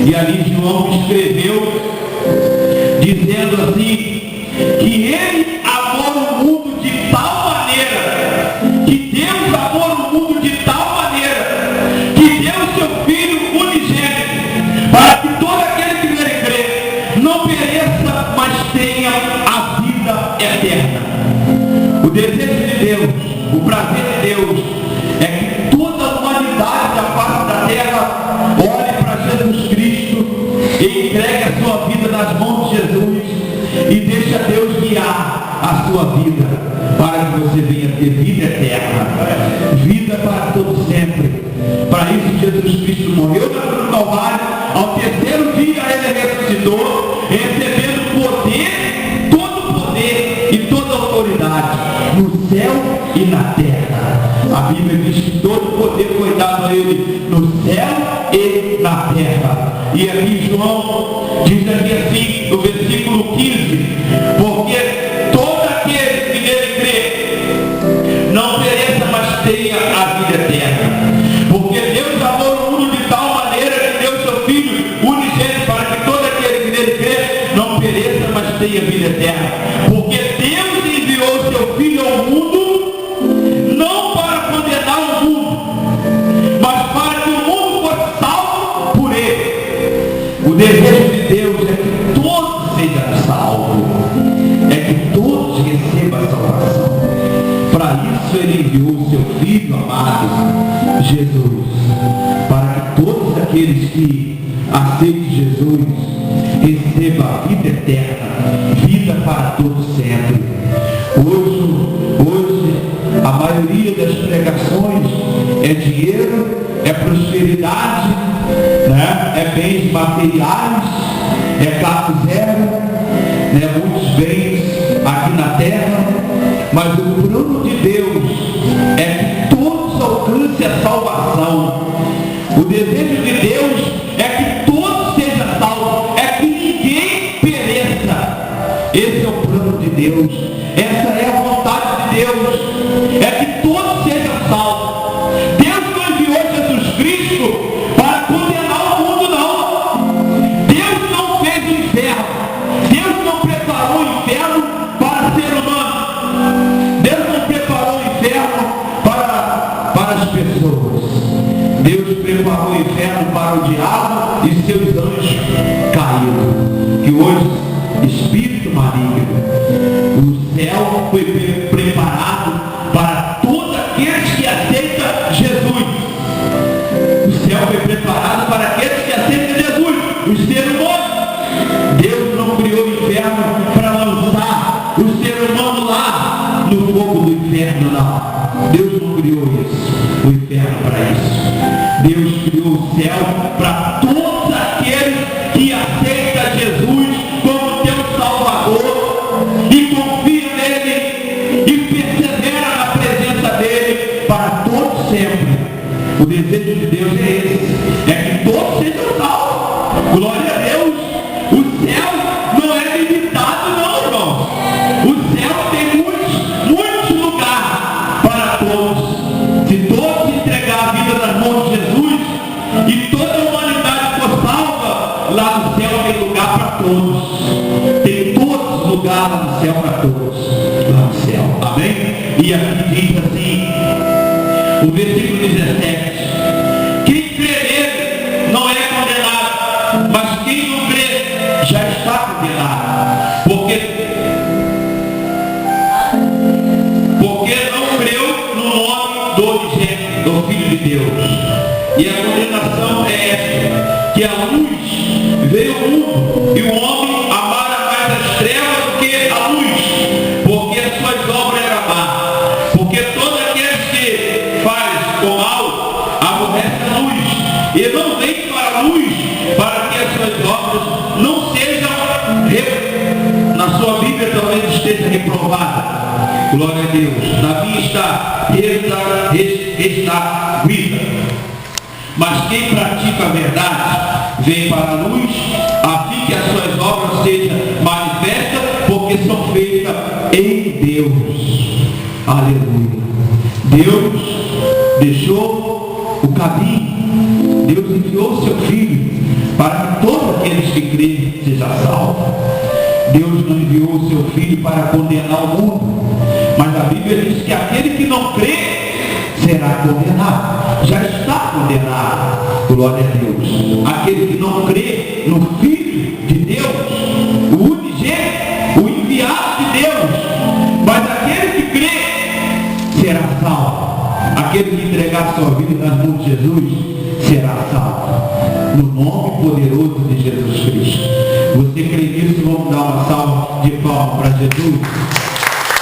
E ali João escreveu, dizendo assim, que ele amou o mundo de tal maneira, que Deus amou o mundo de tal maneira, que deu o seu Filho unigênito, para que todo aquele que nele crê não pereça, mas tenha a vida eterna. O desejo de Deus, o prazer de Deus, é que toda a humanidade da face da terra olhe para Jesus Cristo e entregue a sua vida nas mãos de Jesus e deixe Deus guiar a sua vida para que você venha ter vida eterna, vida para todo sempre. Para isso Jesus Cristo morreu na cruz do Calvário, ao terceiro dia ele ressuscitou, recebendo poder, todo poder e toda autoridade no céu e na terra. A Bíblia diz que todo poder foi dado a ele no céu e na terra. E aqui João diz aqui assim, no versículo 15, porque todo aquele que nele crê não pereça, mas tenha a vida eterna. Porque Deus amou o mundo de tal maneira que deu seu Filho unigênito, para que todo aquele que nele crê não pereça, mas tenha a vida eterna. Porque Deus enviou seu Filho ao mundo não para condenar o mundo, mas para que o mundo fosse salvo por ele. O desejo de Deus é que todos sejam salvos, é que todos recebam a salvação. Para isso ele enviou o seu Filho amado, Jesus, para que todos aqueles que aceitem Jesus recebam a vida eterna, vida para todos sempre. Hoje a maioria das pregações é dinheiro, é prosperidade, né? É bens materiais, é carro zero, né? Muitos bens aqui na terra, mas o plano de Deus é que todos alcancem a salvação. O desejo de Deus é que todos sejam salvos, é que ninguém pereça. Esse é o plano de Deus, essa é a vontade de Deus, é que todos sejam salvos. Deus não enviou Jesus Cristo para condenar o mundo, não. Deus não fez o inferno, Deus não preparou o inferno para ser humano, Deus não preparou o inferno para as pessoas. Deus preparou o inferno para o diabo e seus anjos caídos, que hoje espírito maligno. O céu foi preparado para todos aqueles que aceitam Jesus. O céu foi preparado para aqueles que aceitam Jesus, os seres humanos. Deus não criou o inferno para lançar o ser humano lá no fogo do inferno, não. Deus não criou isso, o inferno para isso. Deus criou o céu para todos aqueles que aceitam Jesus como teu Salvador e confia nele e persevera na presença dele para todos sempre. O desejo de Deus é esse, é que todos sejam salvos. Glória a Deus. O céu não é limitado, não, irmãos. O céu tem muitos lugares para todos. Se todos entregar a vida nas mãos de Jesus e toda a humanidade for salva, lá no céu tem lugar para todos. Tem todos os lugares lá no céu para todos. Lá no céu. Amém? E aqui diz assim, o versículo 17. Quem crê nele não é condenado, mas quem não crê já está condenado. Porque não creu no nome do unigênito, do Filho de Deus. E a condenação é esta, que a luz veio ao mundo, e o homem amara mais as trevas do que a luz, porque as suas obras eram más. Porque todos aqueles que fazem o mal aborrecem a luz, e não vêm para a luz, para que as suas obras não sejam, na sua Bíblia talvez esteja reprovada. Glória a Deus. Davi está vida. Mas quem pratica a verdade vem para a luz, a fim que as suas obras sejam manifestas, porque são feitas em Deus. Aleluia. Deus deixou o caminho, Deus enviou o seu Filho para que todos aqueles que creem sejam salvos. Deus não enviou o seu Filho para condenar o mundo, mas a Bíblia diz que aquele que não crê será condenado. Já está condenado. Glória a Deus. Aquele que não crê no Filho de Deus, o unigênito, o enviado de Deus, mas aquele que crê será salvo. Aquele que entregar sua vida nas mãos de Jesus será salvo. No nome poderoso de Jesus Cristo. Você crê nisso? Vamos dar uma salva de palmas para Jesus.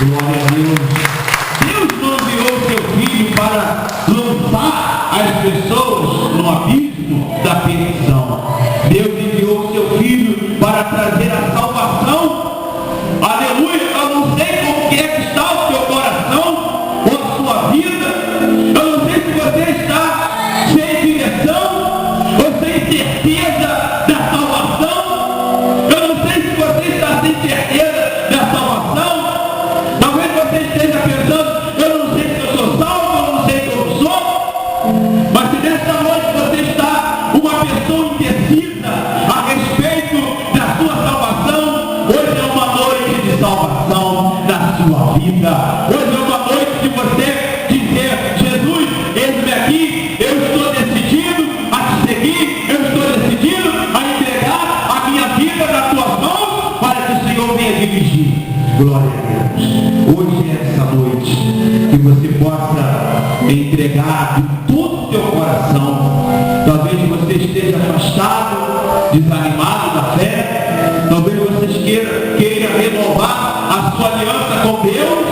Glória a Deus. Deus não enviou seu Filho para lançar as pessoas no abismo da perdição. Deus enviou seu Filho para trazer a salvação. Aleluia. Eu não sei como que é que está o seu coração ou a sua vida. Eu não sei se você está sem direção ou sem certeza da salvação. Eu não sei se você está sem certeza da salvação. Talvez você esteja pensando, eu não sei se eu sou salvo, eu não sei se eu não sou. Mas se nesta noite você está uma pessoa indecisa a respeito da sua salvação, hoje é uma noite de salvação na sua vida. Hoje é uma noite de você dizer, Jesus, eis-me aqui, eu estou decidido a te seguir, eu estou decidido a entregar a minha vida nas tuas mãos para que o Senhor venha dirigir. Glória a Deus. Hoje é essa noite que você possa entregar de todo o teu coração. Talvez você esteja afastado, desanimado da fé. Talvez você queira renovar a sua aliança com Deus,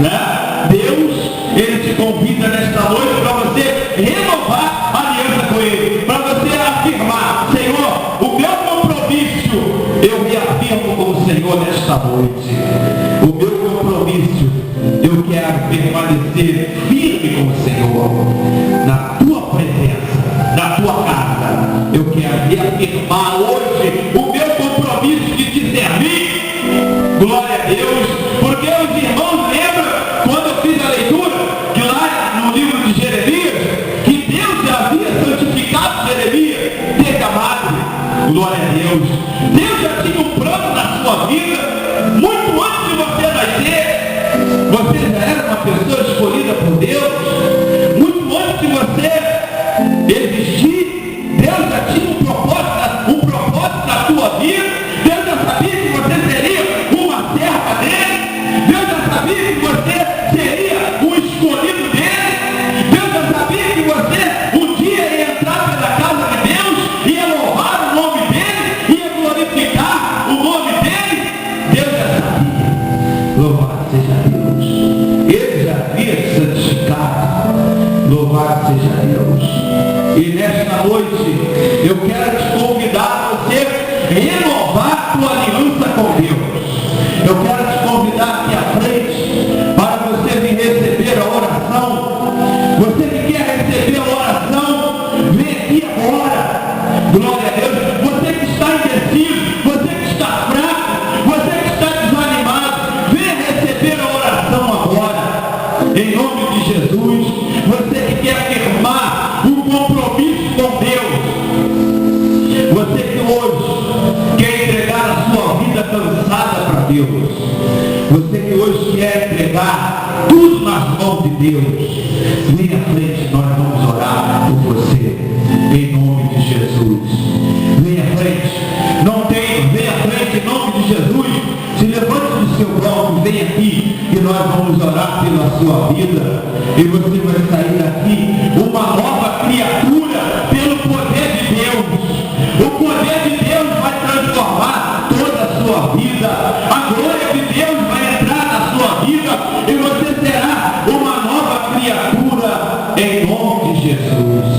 né? Deus, Ele te convida nesta noite para você renovar a aliança com Ele, para você afirmar, Senhor, o meu compromisso, eu me afirmo com o Senhor nesta noite. O meu compromisso, eu quero permanecer firme com o Senhor, na tua presença, na tua casa. Eu quero reafirmar hoje o meu compromisso de te servir. Glória a Deus, porque os irmãos lembram, quando eu fiz a leitura, que lá no livro de Jeremias, que Deus já havia santificado Jeremias, desde a madre. Glória a Deus. Deus já tinha um plano na sua vida, muito antes de você nascer. Você já era uma pessoa escolhida por Deus, muito antes de você existir. Deus já tinha um propósito na tua vida. Deus já sabia que você seria uma serva dele. Deus já sabia que você seria um escolhido dele. Deus já sabia que você um dia ia entrar pela casa de Deus, ia louvar o nome dele, ia glorificar o nome dele. Deus já sabia. Louvado seja Deus. Ele já havia te santificado. Louvado seja Deus. E nesta noite eu quero te convidar a você renovar a tua aliança com Deus. Eu quero te convidar aqui à frente para você vir receber a oração. Você que quer receber a oração, vem aqui agora. Glória a Deus. Você que está indeciso, você que está fraco, você que está desanimado, venha receber a oração agora. Em nome de Jesus. Você que quer afirmar um compromisso com Deus. Você que hoje quer entregar a sua vida cansada para Deus. Você que hoje quer entregar tudo nas mãos de Deus. Vem à frente, nós vamos orar por você. Em nome de Jesus. Vem à frente. Vem à frente em nome de Jesus. Se levante do seu bloco, vem aqui e nós vamos orar pela sua vida. E você vai sair daqui uma nova criatura pelo poder de Deus. O poder de Deus vai transformar toda a sua vida. A glória de Deus vai entrar na sua vida e você será uma nova criatura em nome de Jesus.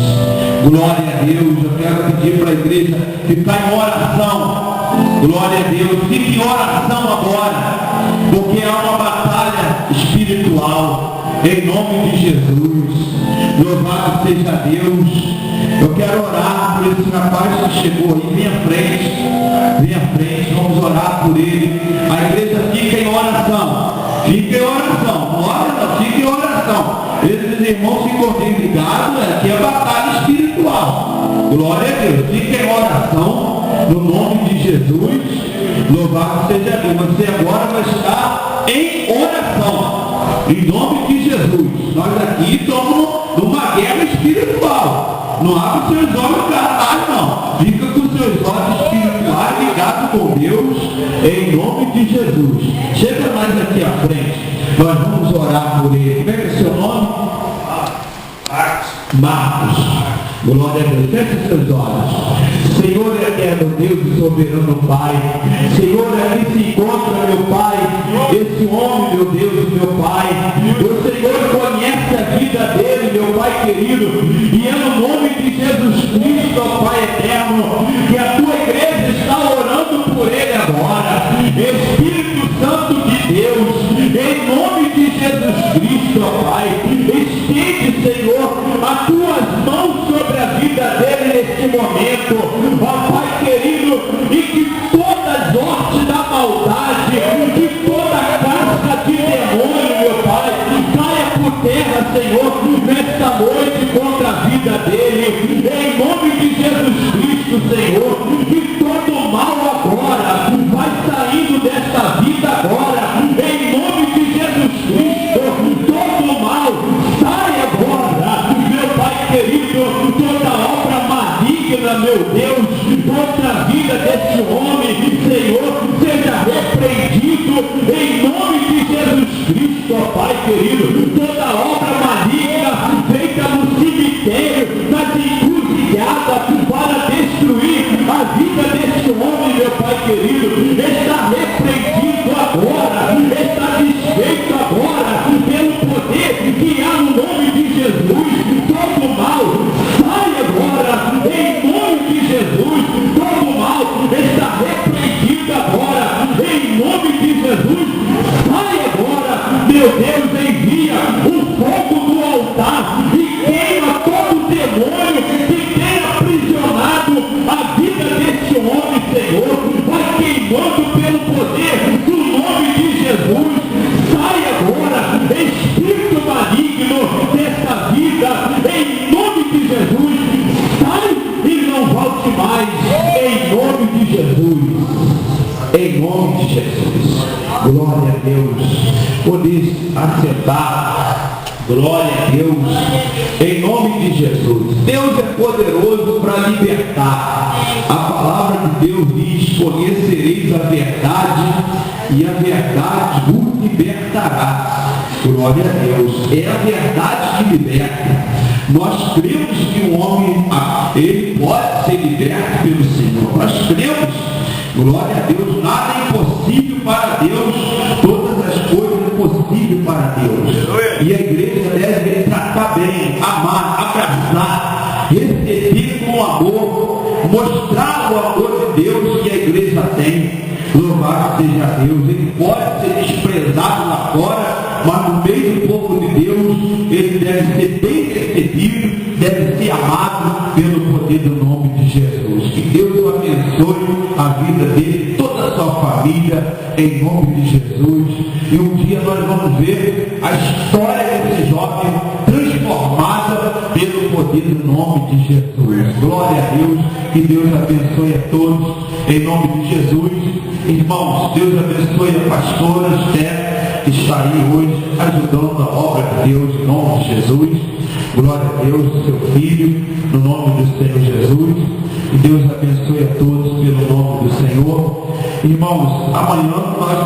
Glória a Deus. Eu quero pedir para a igreja ficar em oração. Glória a Deus. Fique em oração agora, porque há uma batalha espiritual. Em nome de Jesus. Louvado seja Deus. Eu quero orar por esse rapaz que chegou aí. Vem à frente, vamos orar por ele. A igreja fica em oração. Fica em oração. Ora, fica em oração. Esses irmãos ficam bem ligados, que é batalha espiritual. Glória a Deus. Fica em oração no nome de Jesus. Louvado seja Deus. Você agora vai estar em oração. Em nome de Jesus. Nós aqui estamos numa guerra espiritual. Não abre seus olhos carnais, não. Fica com seus olhos espirituais ligados com Deus. Em nome de Jesus. Chega mais aqui à frente. Nós vamos orar por ele. Como é que é o seu nome? Marcos. Glória a Deus. Feche seus olhos. Senhor eterno Deus e soberano Pai. Senhor, aqui se encontra, meu Pai, esse homem, meu Deus e meu Pai. O Senhor conhece a vida dele, meu Pai querido. E é no nome de Jesus Cristo, ó Pai eterno, que a tua igreja está orando por ele agora. Espírito Santo de Deus, em nome de Jesus Cristo, ó Pai, estende, Senhor, as tuas mãos sobre a vida dele neste momento, ó Pai querido, e que toda sorte da maldade, que toda casca de demônio, meu Pai, caia por terra, Senhor, nesta noite contra a vida dele, em nome de Jesus Cristo, Senhor, que todo mal agora vai saindo desta vida agora, em nome de Jesus Cristo, todo mal sai agora, meu Pai querido, toda obra maligna, meu Deus, contra a vida desse homem, Senhor, seja repreendido em nome de Jesus Cristo, ó Pai querido, toda obra maligna feita no cemitério, nas encruzilhadas, para destruir a vida desse homem, meu Pai querido, está repreendido agora, está desfeito agora, pelo poder que há no nome de Jesus, todo mal sai agora, em nome de Jesus, todo mal está repreendido agora, em nome de Jesus, sai agora, meu Deus, envia o fogo do altar e queima todo demônio que tenha aprisionado a vida desse homem, Senhor, vai queimando pelo poder do nome de Jesus, sai agora, espírito maligno dessa vida, em nome de Jesus, sai e não volte mais, em nome de Jesus, em nome de Jesus. Glória a Deus. Poder assentar. Glória a Deus. Em nome de Jesus. Deus é poderoso para libertar. A palavra de Deus diz: conhecereis a verdade e a verdade vos libertará. Glória a Deus. É a verdade que liberta. Nós cremos que o homem, ele pode ser liberto pelo Senhor. Nós cremos. Glória a Deus, nada é impossível para Deus, todas as coisas é possível para Deus. E a igreja deve tratar bem, amar, abraçar, receber com amor, mostrar o amor de Deus que a igreja tem. Louvado seja Deus. Ele pode ser desprezado lá fora, mas no meio do povo de Deus, ele deve ser bem recebido, deve ser amado pelo poder do nome de Jesus. Que Deus o abençoe a vida dele, toda a sua família, em nome de Jesus. E um dia nós vamos ver a história desse jovem transformada pelo poder do nome de Jesus. Glória a Deus. Que Deus abençoe a todos, em nome de Jesus. Irmãos, Deus abençoe a pastora Esther, que está aí hoje ajudando a obra de Deus, em nome de Jesus. Glória a Deus, seu filho, no nome do Senhor Jesus. E Deus abençoe a todos pelo nome do Senhor. Irmãos, amanhã nós